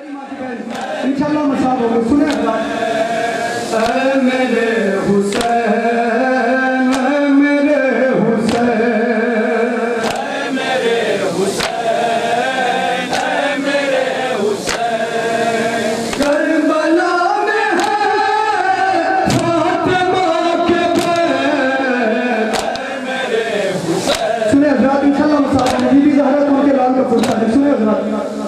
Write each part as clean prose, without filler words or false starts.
انشاءاللہ مصاب ہوگا سنیں حضرات اے میرے حسین اے میرے حسین اے میرے حسین اے میرے حسین کربلا میں ہے فاطمہ کے بیت اے میرے حسین سنیں حضرات انشاءاللہ مصاب ہوگا بی بی زہرا تو ان کے لال کا فرصہ ہے سنیں حضرات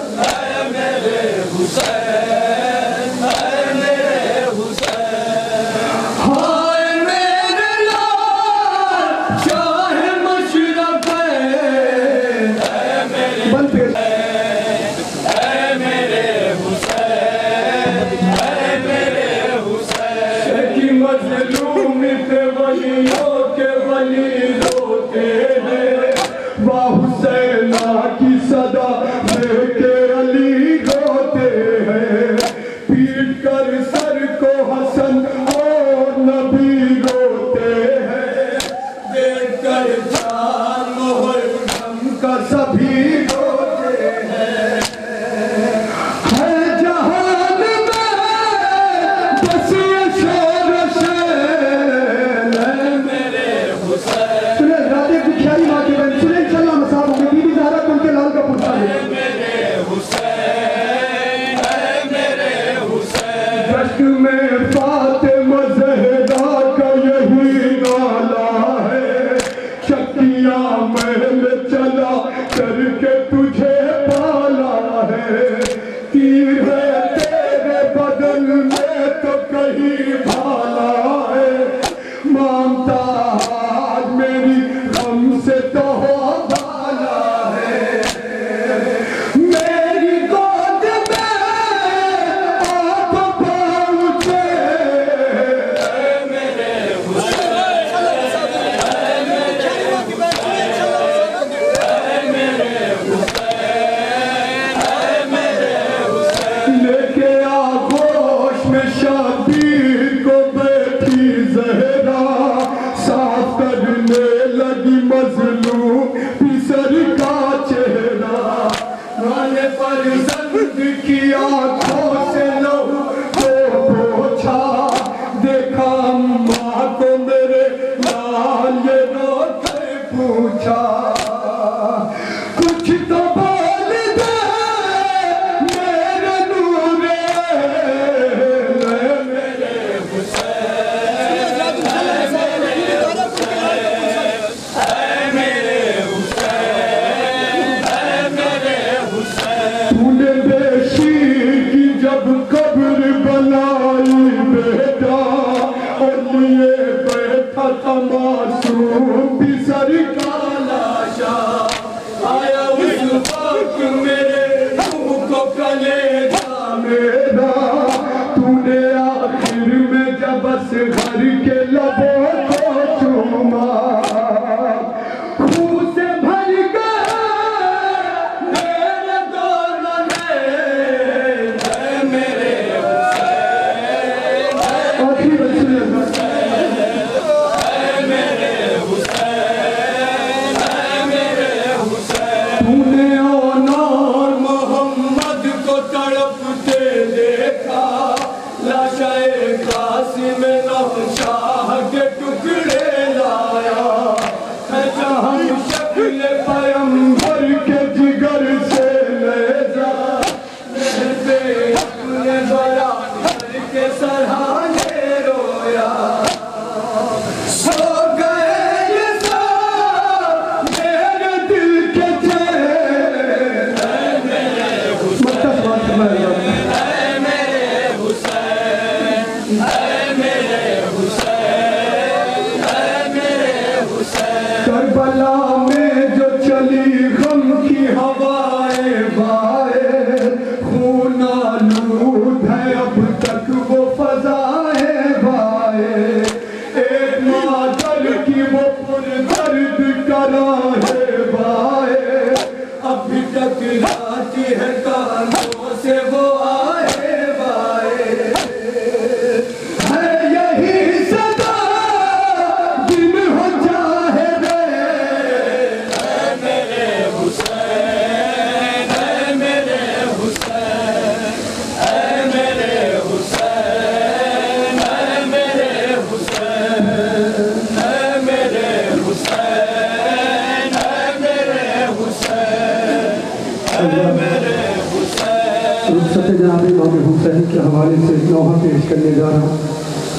رخصت جناب امام حسین کے حوالے سے نوحہ پیش کرنے جا رہا ہوں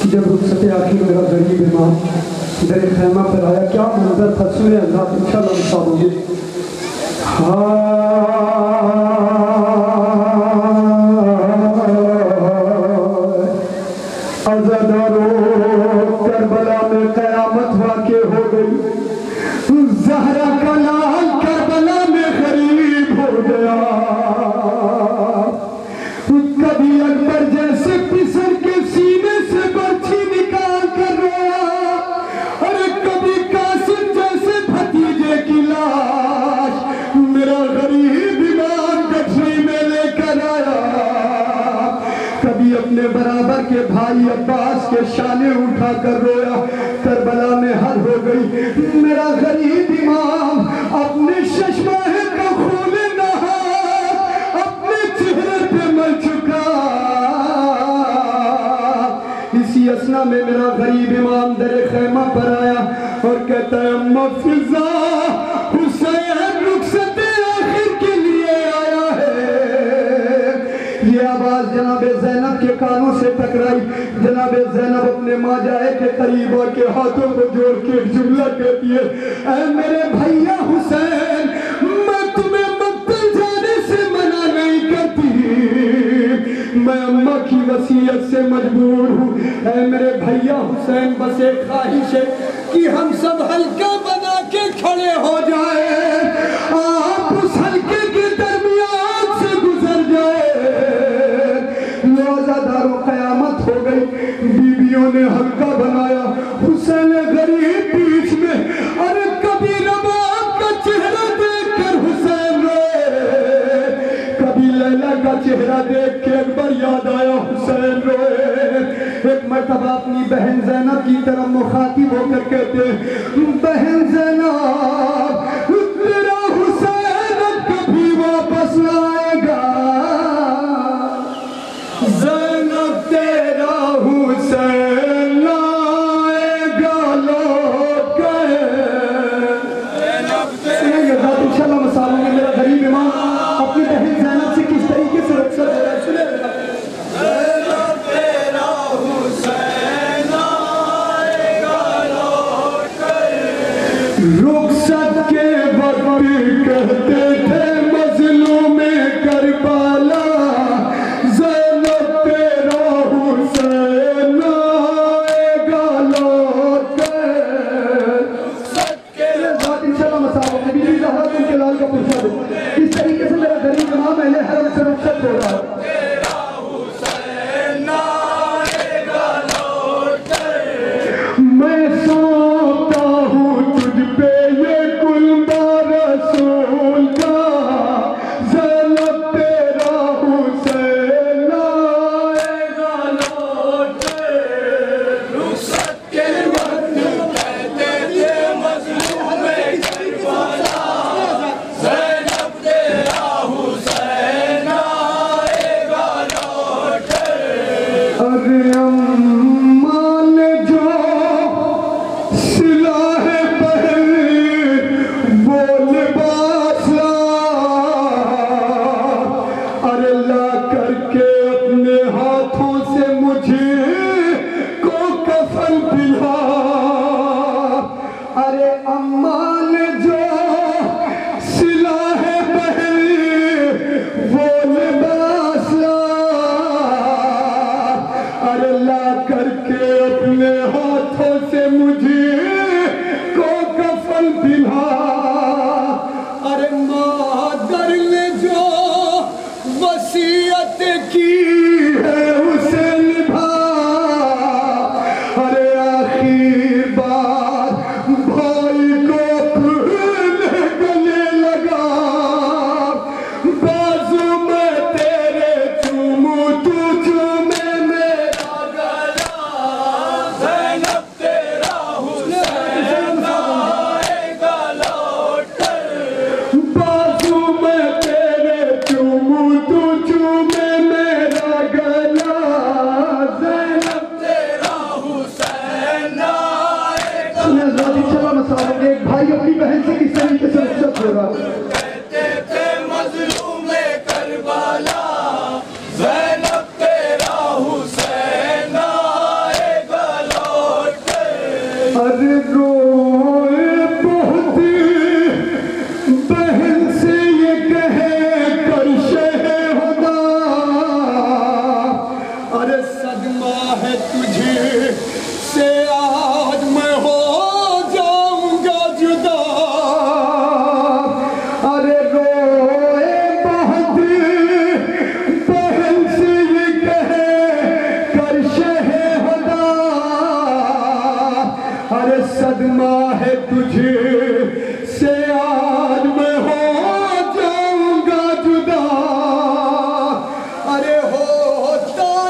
کہ جب رخصت آخر میرا غریب امام در خیمہ پر آیا، کیا منظر تھا، سنیں حضرات انشاءاللہ مصاب ہوگی۔ عزادارو کربلا میں قیامت واقع ہو گئی، زہرا کا لال کربلا میں غریب ہو گیا، کبھی اکبر جیسے پسر کے سینے سے برچھی نکال کر رویا، اور کبھی قاسم جیسے بھتیجے کی لاش میرا غریب امام گٹھری میں لے کر آیا، کبھی اپنے برابر کے بھائی عباس کے شانے اٹھا کر رویا، کربلا میں حل ہو گئی میرا غریب امام، اپنے ششماہ کا خون نہاد اپنے چہرے پہ مل چکا۔ اسی اسنا میں میرا غریب امام در خیمہ پر آیا اور کہتا ہے اماں فضا، حسین رخصت آخر کے لیے آیا ہے۔ یہ آواز جناب زینب کے کانوں سے ٹکرائی، جناب زینب اپنے ماں جائے کے قریب آ کے ہاتھوں کو جوڑ کے ایک جملہ کہتی ہے، اے میرے بھائیا حسین، میں تمہیں مقتل جانے سے منع نہیں کرتی، میں اماں کی وصیت سے مجبور ہوں۔ اے میرے بھائیا حسین، بس ایک خواہش ہے کہ ہم سب حلقہ بنا کے کھڑے ہو جائیں، آپ اس حلقے کے درمیان سے گزر جائیں۔ عزاداروں قیامت ہو گئی، بیویوں نے حلقہ بنایا، حسین غریب بیچ میں، اور کبھی رباب کا چہرہ دیکھ کر حسین روئے، کبھی لیلا کا چہرہ دیکھ کے اکبر یاد آیا، حسین روئے۔ ایک مرتبہ اپنی بہن زینب کی طرف مخاطب ہو کر کہتے ہیں، بہن زینب، تیرا حسین اب کبھی واپس نہ آئے گا، زینب تیرا حسین لائے گا لوٹ گئے۔ سنیں گے ذات انشاءاللہ مسالوں میں میرا غریب امام اپنی بہن زینب سے کس طریقے سے رخصت ہو رہا ہے، سنیں گے زینب تیرا حسین لائے گا لوٹ گئے۔ رخصت کے وقت کہتے تھے مظلوم کربلا، زینب تیرا حسین آئے گا لوٹ گئے۔ ذات انشاءاللہ مساوات نبی بھی زہرہ ان کے لال کا پرچہ دے، اس طریقے سے میرا غریب امام اہل حرم سے رخصت ہو رہا ہے۔ تیرا حسین آئے گا لوٹ گئے، میں سونپتا ہوں تجھ پہ یہ کلبہ رسول کا، زینب تیرا حسین آئے گا لوٹ گئے۔ رخصت کے وقت کہتے تھے مظلوم کربلا، زینب تیرا حسین آئے گا لوٹ گئے۔ ارے اماں نے جو سلاح پہن وہ لباس لا، ارے لا کر کے اپنے ہاتھوں سے مجھے کو کفن دلا، ارے اماں نے جو سلاح پہن وہ لباس لا، ارے لا کر کے اپنے ہاتھوں سے مجھے کو کفن دلا، ارے مادر نے جو وصیت کی ہے اسے نبھا، ارے آخر بار بھائی کو اپنے گلے لگا، بازو میں تیرے چوموں تو چومے میرا گلا، زینب تیرا حسین آئے گا لوٹ گئے۔ بازو میں تیرے چوموں تو چومے میرا گلا،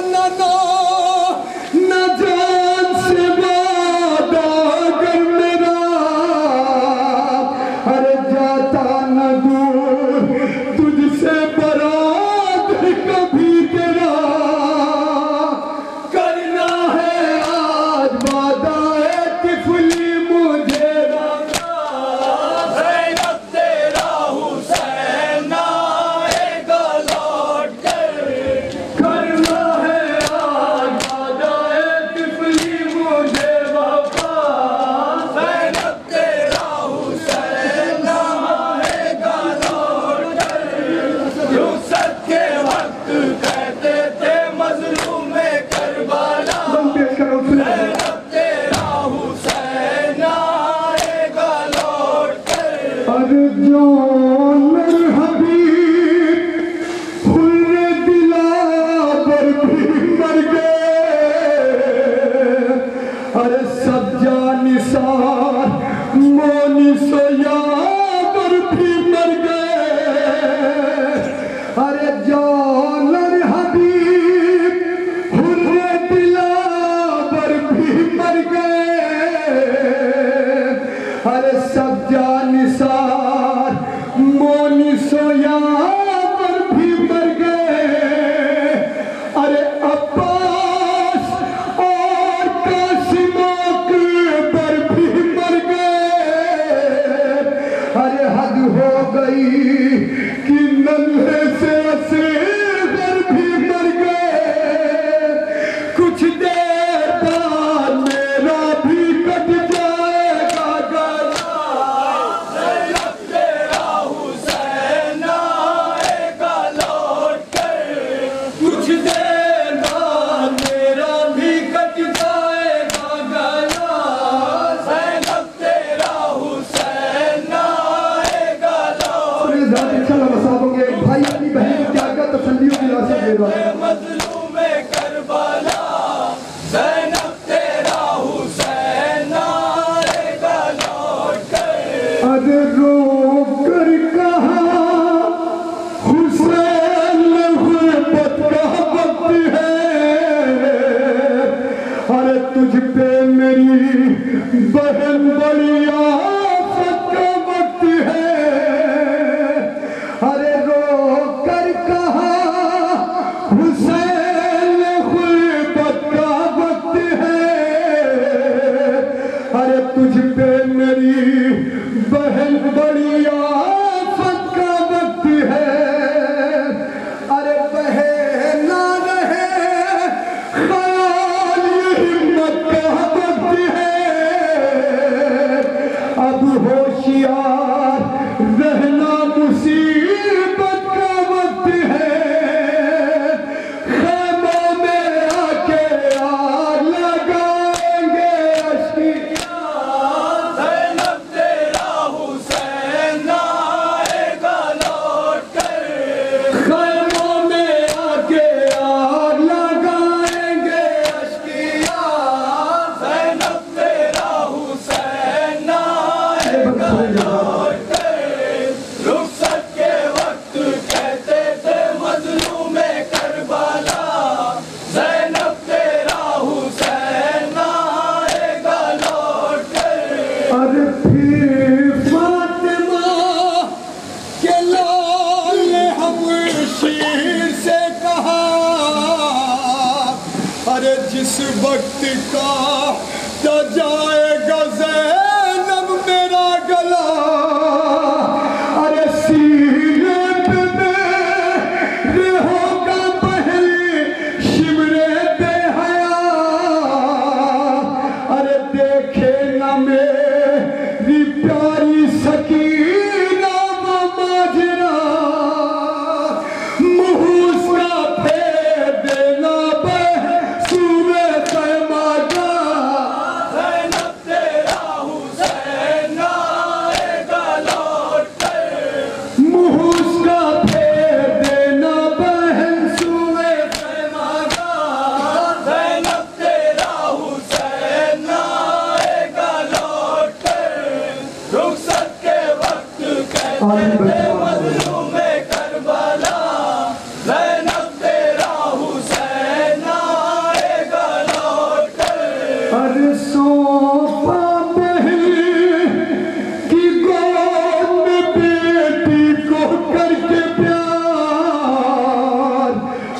نہ جان سے وعدہ اگر میرا، ارے جاتا نہ دور تجھ سے برات کبھی تیرا، کرنا ہے آج وعدہ اے طفلی مجھے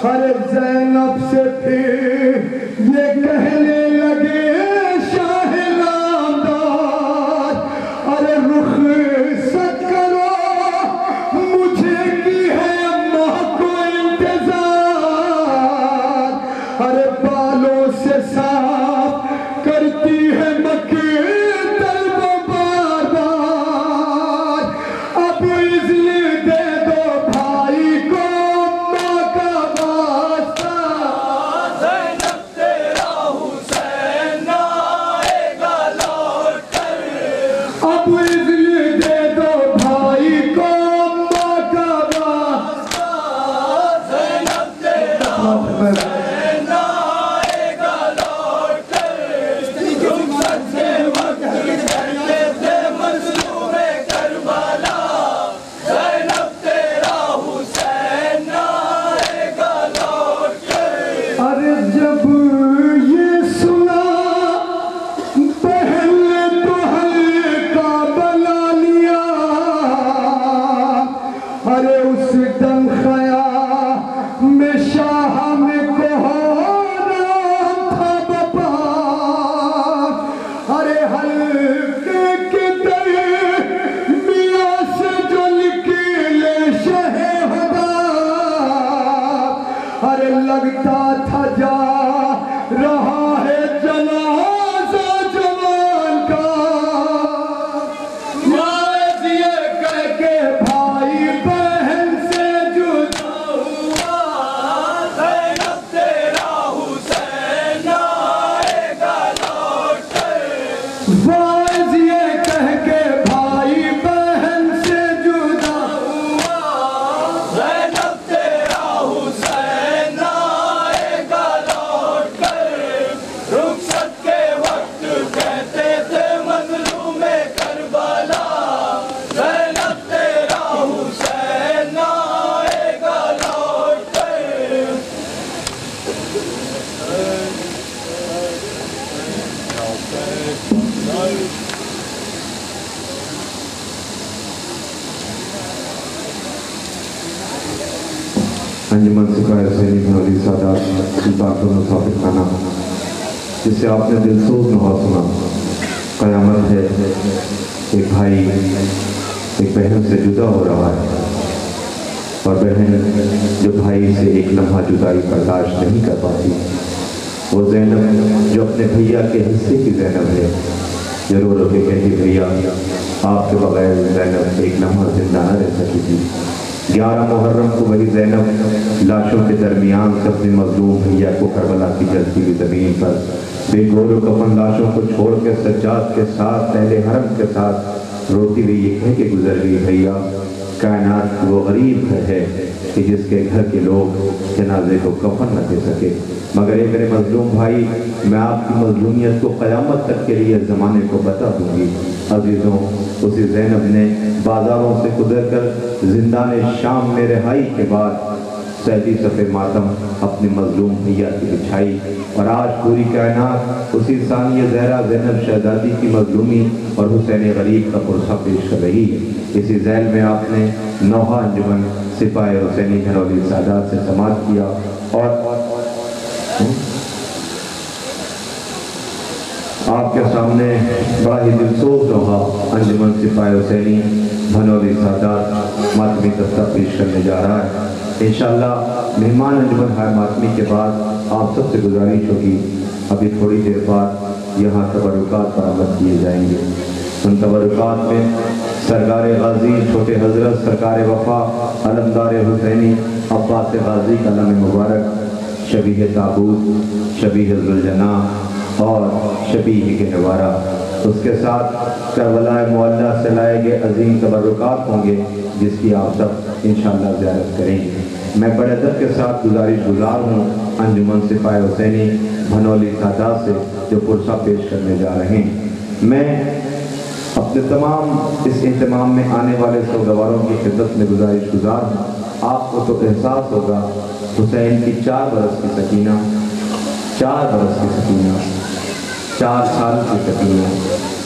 ارے زینب سے پھر یہ کہنے لگے شاہ نامدار ارے رخصت کرو مجھے کی ہے اماں کو انتظار ارے بالوں سے صاف کرتی ہے مکہ طلب بار بار اب اذن دے دو بھائی کو ماں کا واسطہ زینب تیرا حسین آئے گا لوٹ کر اب اذن دے دو بھائی کو ماں کا واسطہ زینب تیرا حسین آئے گا لوٹ کر رخصت کے وقت کہتے تھے مظلوم کربلا زینب تیرا حسین آئے گا لوٹ کر ارے جب یہ سنا بہن نے تو ہلکا بنا لیا ارے اس دم خیال میں شاہ میں کوہرام تھا بپا ارے ہلکے کے درمیان سے جو نکلے شہ ہدا ارے لگتا تھا جا رہا ہے جنازہ جوان کا ماض یہ کہہ کے بھائی بہن سے جدا ہوا زینب تیرا حسین آئے گا لوٹ کر واعظ یہ کہہ کے بھائی بہن سے جدا ہوا زینب تیرا حسین آئے گا لوٹ کر رخصت کے وقت کہتے تھے مظلوم کربلا زینب تیرا حسین آئے گا لوٹ کر انجمن سپاہی حسینی بھنولی سادات سلطان کو ثابت خانہ جس سے آپ نے دل سوز نہا سنا قیامت ہے ایک بھائی ایک بہن سے جدا ہو رہا ہے اور بہن جو بھائی سے ایک لمحہ جدائی برداشت نہیں کر پاتی وہ زینب جو اپنے بھیا کے حصے کی زینب ہے ضرور ہو کے کہتی بھیا آپ کے بغیر زینب ایک لمحہ زندہ نہ رہ سکی تھی 11 محرم کو وہی زینب لاشوں کے درمیان سے اپنے مظلوم بھیا کو کربلا کی جلتی ہوئی زمین پر بے گور و کفن لاشوں کو چھوڑ کے سجاد کے ساتھ اہل حرم کے ساتھ روتی ہوئی یہ کہہ کے گزر گئی بھیا کائنات وہ غریب گھر ہے کہ جس کے گھر کے لوگ جنازے کو کفن نہ دے سکے مگر اے میرے مظلوم بھائی میں آپ کی مظلومیت کو قیامت تک کے لیے زمانے کو بتا دوں گی عزیزوں اسی زینب نے بازاروں سے گزر کر زندان شام میں رہائی کے بعد سہتی صفِ ماتم اپنے مظلوم بھیا کی بچھائی اور آج پوری کائنات اسی ثانیہ زہرا زینب شہزادی کی مظلومی اور حسین غریب کا پرسہ پیش کر رہی ہے اسی ذیل میں آپ نے نوحہ انجمن سپاہی حسینی بھنولی سادات سے سماعت کیا اور آپ کے سامنے بڑا ہی دلسوز نوحہ انجمن سپاہی حسینی بھنولی سادات ماتمی دستہ پیش کرنے جا رہا ہے انشاءاللہ مہمان انجمن ہائے ماتمی کے بعد آپ سب سے گزارش ہوگی ابھی تھوڑی دیر بعد یہاں تبرکات برآمد کیے جائیں گے ان تبرکات میں سرکار غازی چھوٹے حضرت سرکار وفا علمدار حسینی عباس غازی کا علم مبارک شبیہ تابوت شبیہ ذوالجناح اور شبیہ گہوارہ اس کے ساتھ کربلا معلیٰ سے لائے گئے عظیم تبرکات ہوں گے جس کی آپ سب انشاءاللہ زیارت کریں گے میں بڑے ادب کے ساتھ گزارش گزار ہوں انجمن سپاہی حسینی بھنولی سادات سے جو پرسہ پیش کرنے جا رہے ہیں میں اپنے تمام اس اہتمام میں آنے والے سوگواروں کی خدمت میں گزارش گزار ہوں آپ کو تو احساس ہوگا حسین کی 4 برس کی سکینہ 4 برس کی سکینہ 4 سال کی سکینہ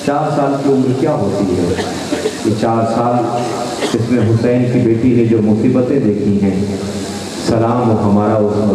4 سال کی عمر کیا ہوتی ہے یہ 4 سال اس میں حسین کی بیٹی نے جو مصیبتیں دیکھی ہیں سلام ہو ہمارا اس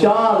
4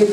1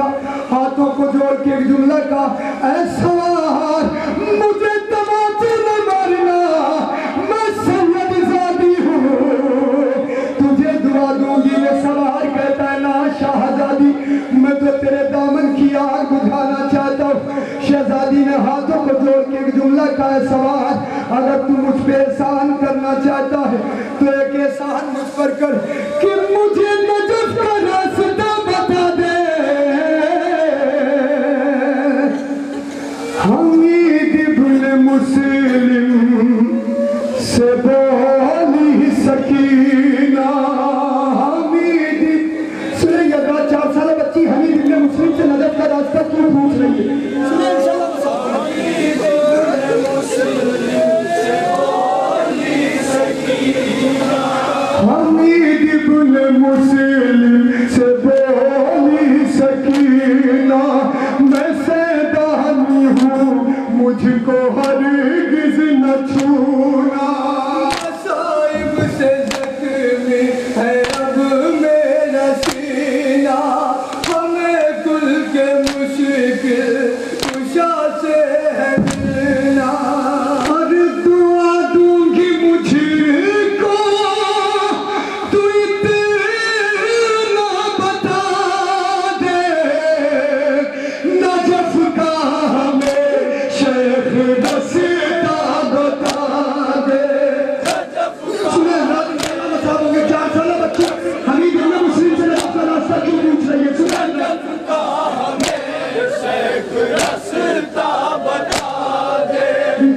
رکھا, ہاتھوں کو جوڑ کے ایک جملہ کہا, اے سوار مجھے تماچے نہ مارنا, میں سید زادی ہوں, تجھے دعا دوں گی. یہ سوار کہتا ہے نا شہزادی, میں تو تیرے دامن کی آگ بجھانا چاہتا ہوں. شہزادی نے ہاتھوں کو جوڑ کے ایک جملہ کہا, ہے سوار اگر تو مجھ پہ احسان کرنا چاہتا ہے تو ایک احسان مجھ پر کر کہ مجھے نجف کا راستہ بتا دے. حمید ابن مسلم سے بولی سکینہ, حمید سنیں یہ 4 سالہ بچی حمید ابن مسلم سے نجف کا راستہ کیوں پوچھ رہی ہے؟ سنیں انشاءاللہ حمید ابن مسلم سے بولی سکینہ, میں سیدانی ہوں مجھ کو ہرگز نہ چھونا. صاحب سے زخمی ہے اب میرا سینہ, ہمیں کل کے مشکل کشا سے ہے ملنا. اور دعا دوں گی مجھ کو تو اتنا بتا دے, نجف کا ہمیں شیخ رسیدہ بتا دے. سنیں صاحب ہوں گے 4 سالہ بچے حمید ابن مسلم سے نجف کا راستہ کیوں پوچھ رہی ہے؟ سنیں نجف کا ہمیں شیخ رسیدہ بتا دے.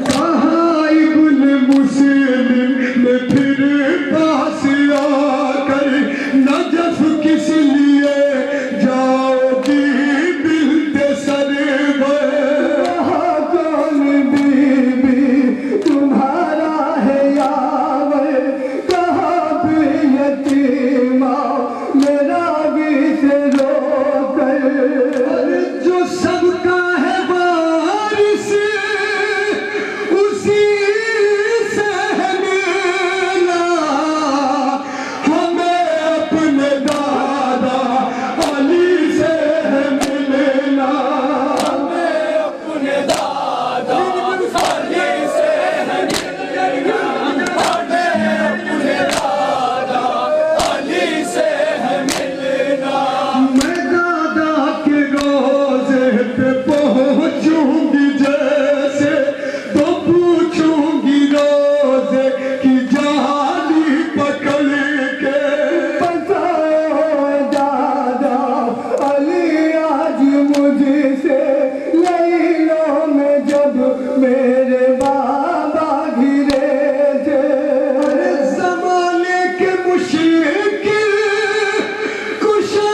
کہا ابن مسلم نے پھر پاس آ کر, نجف کس لیے جاؤ گی بنت سرور, کہا کون بی بی تمہارا ہے یاور, کہا بھی یتیمہ میرا بھی سے رو کر, جو سب کا ہے وارث اسی سے ہے ملنا, ہمیں اپنے دادا علی سے ہے ملنا. ہمیں اپنے دادا علی سے ہے ملنا, ہمیں اپنے دادا علی سے ہے ملنا. میں دادا کے روزے پہ پہنچوں گی جیسے تو پوچھوں گی روزے کی جانی پکڑ کے, بتاؤ دادا علی آج مجھ سے لیلوں میں جب میرے بابا گرے تھے, زمانے کے مشکل کشا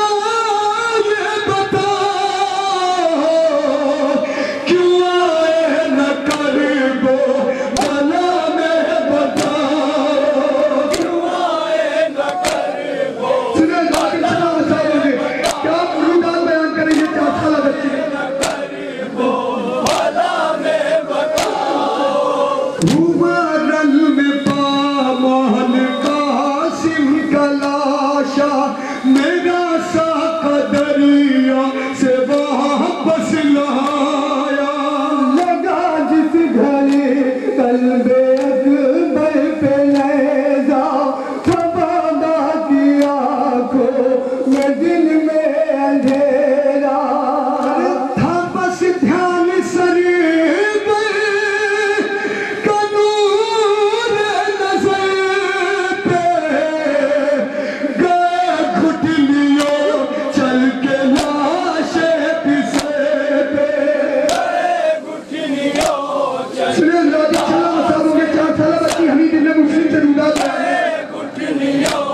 یہ بتاؤ, کیوں آئے نہ قریبو بلا میں بتاؤ. کیوں آئے نہ قریبو سنیں ذات اللہ صاحب ہوگے کیا مرودات بیان کریں یہ 4 سالہ بچے. قریبو بلا میں بتاؤ. ہوا رن میں پامال قاسم کا لاشا, میرا ساقہ دریا سے واپس لایا, لگا جس گھڑی قلب اکبر پہ نیزا, تھبادا کی آنکھوں میں دن میں اندھیرا, تھا بس دھیان سریبر کا نور نظر پہ, گئے گھٹ لیو چل کے لاشے پسے پہ. گٹھنیوں چل سنیں زیادہ چلا صاحب ہوں گے 4 سالہ بچی حمید ابن مسلم سے رودات ہے. گٹھنیوں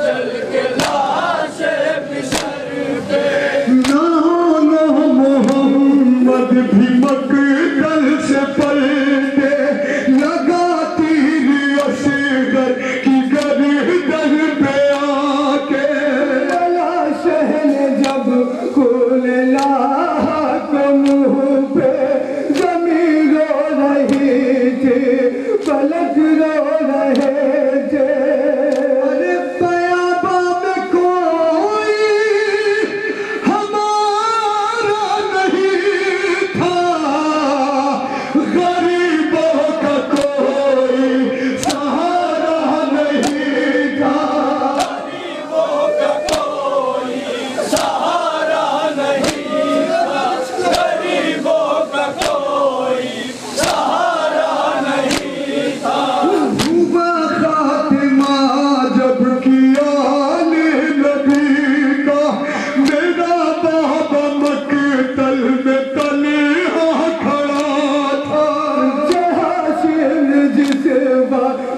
چل کے لاشے بسر پہ. نانو محمد بھی مقتل سے پلٹے, لگا تیر اصغر کی گردن پہ آ کے, بلا شہن جب کل لاحق منہ پہ زمین رو رہی تھی, فلک رو رہے تھے. ارے بیاباں میں کوئی ہمارا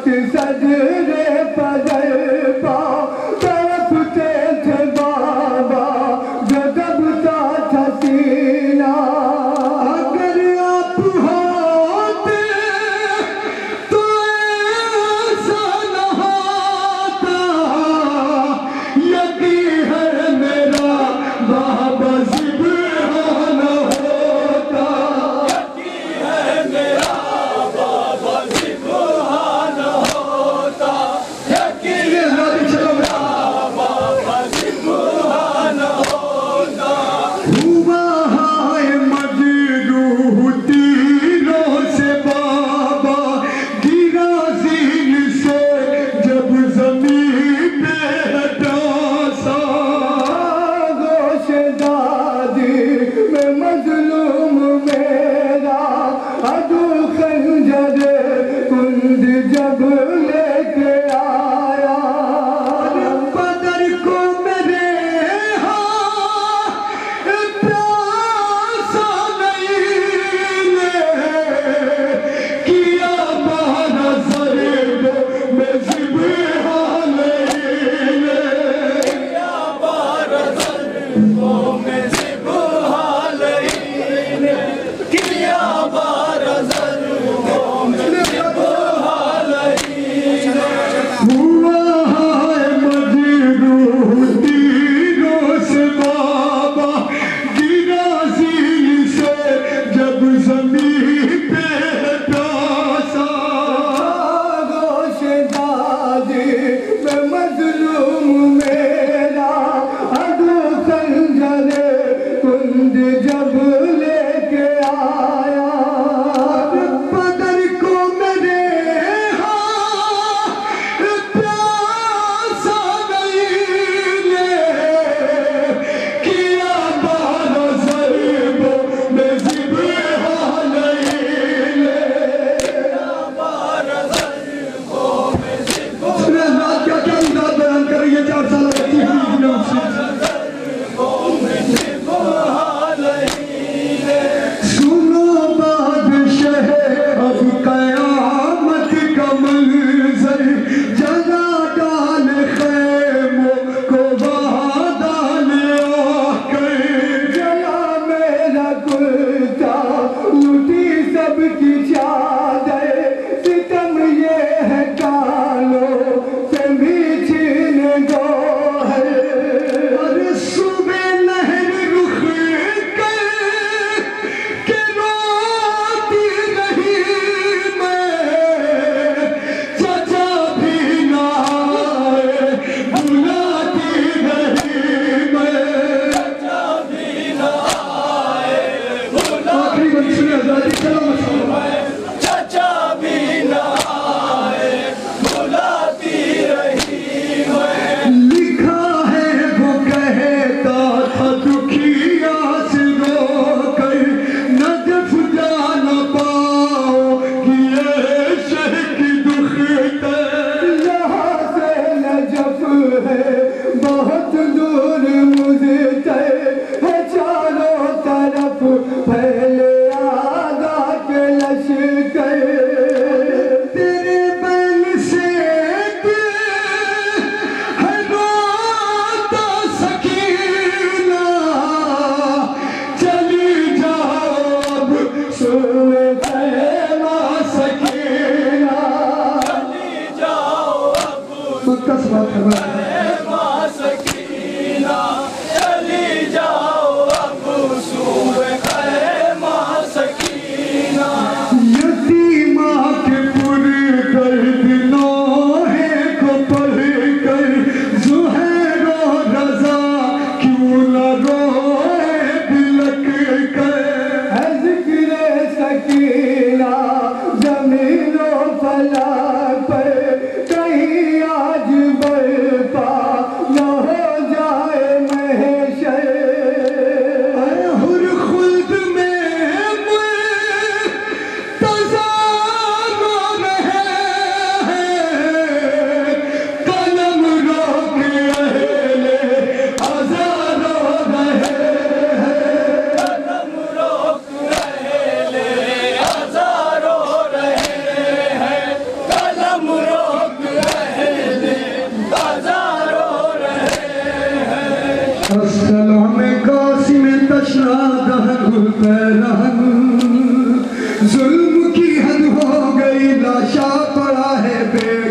وقت سجدے پدر پا تڑپتے تھے بابا جو دبتا تھا سینہ اگر آپ ہوتے تو ایسا نہ ہوتا یقین ہے میرا بابا سبحان ہوتا یقین ہے میرا بابا سبحان ہوتا یقین ہے میرا بابا سبحان ہوتا ہوا ہے مجروح تیروں سے بابا گرا زین سے جب زمین پہ ہٹا سا گوش دادی میں مظلوم میرا عدو خنجر کند جب لے کے آیا بدر کو میرے ہاں پیاسا نہیں کیا بہانا ضرب میں سبحان یا بار ضربوں میں سبحان کیا بار ضربوں میں سبحان